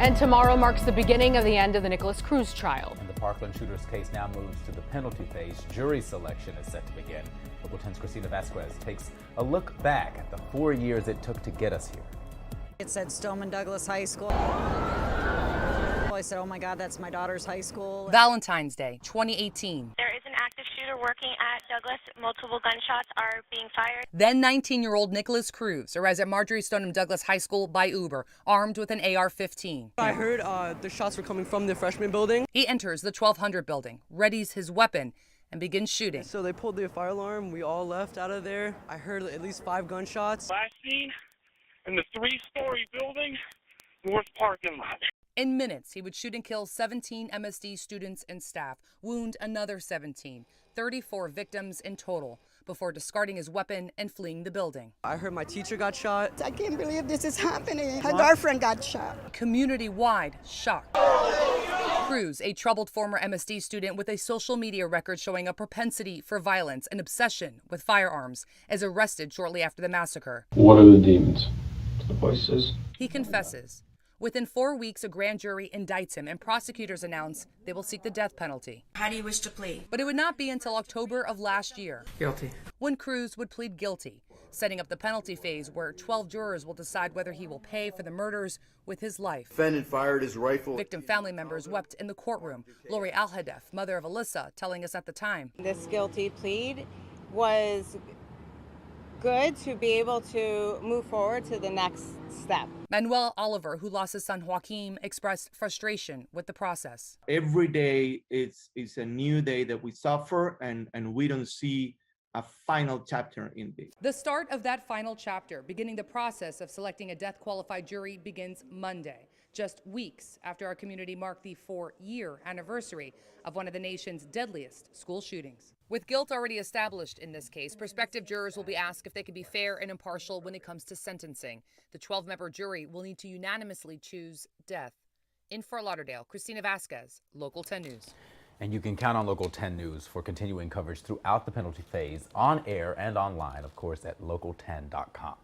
And tomorrow marks the beginning of the end of the Nikolas Cruz trial. And the Parkland shooter's case now moves to the penalty phase. Jury selection is set to begin. Local 10's Christina Vasquez takes a look back at the 4 years it took to get us here. It said Stoneman Douglas High School. I said, oh my God, that's my daughter's high school. Valentine's Day, 2018. There is an active shooter working at Douglas. Multiple gunshots are being fired. Then 19-year-old Nikolas Cruz arrives at Marjorie Stoneman Douglas High School by Uber, armed with an AR-15. I heard the shots were coming from the freshman building. He enters the 1200 building, readies his weapon, and begins shooting. So they pulled the fire alarm. We all left out of there. I heard at least 5 gunshots. Last seen in the 3-story building, north parking lot. In minutes, he would shoot and kill 17 MSD students and staff, wound another 17, 34 victims in total, before discarding his weapon and fleeing the building. I heard my teacher got shot. I can't believe this is happening. Her girlfriend got shot. Community-wide shock. Cruz, a troubled former MSD student with a social media record showing a propensity for violence and obsession with firearms, is arrested shortly after the massacre. What are the demons? The voices. He confesses. Within 4 weeks, a grand jury indicts him, and prosecutors announce they will seek the death penalty. How do you wish to plead? But it would not be until October of last year. Guilty. When Cruz would plead guilty, setting up the penalty phase where 12 jurors will decide whether he will pay for the murders with his life. Defendant fired his rifle. Victim family members wept in the courtroom. Lori Alhadef, mother of Alyssa, telling us at the time. This guilty plea was good to be able to move forward to the next step. Manuel Oliver, who lost his son Joaquim, expressed frustration with the process. Every day it's a new day that we suffer and we don't see a final chapter in this. The start of that final chapter, beginning the process of selecting a death-qualified jury, begins Monday, just weeks after our community marked the 4-year anniversary of one of the nation's deadliest school shootings. With guilt already established in this case, prospective jurors will be asked if they can be fair and impartial when it comes to sentencing. The 12-member jury will need to unanimously choose death. In Fort Lauderdale, Christina Vasquez, Local 10 News. And you can count on Local 10 News for continuing coverage throughout the penalty phase, on air and online, of course, at local10.com.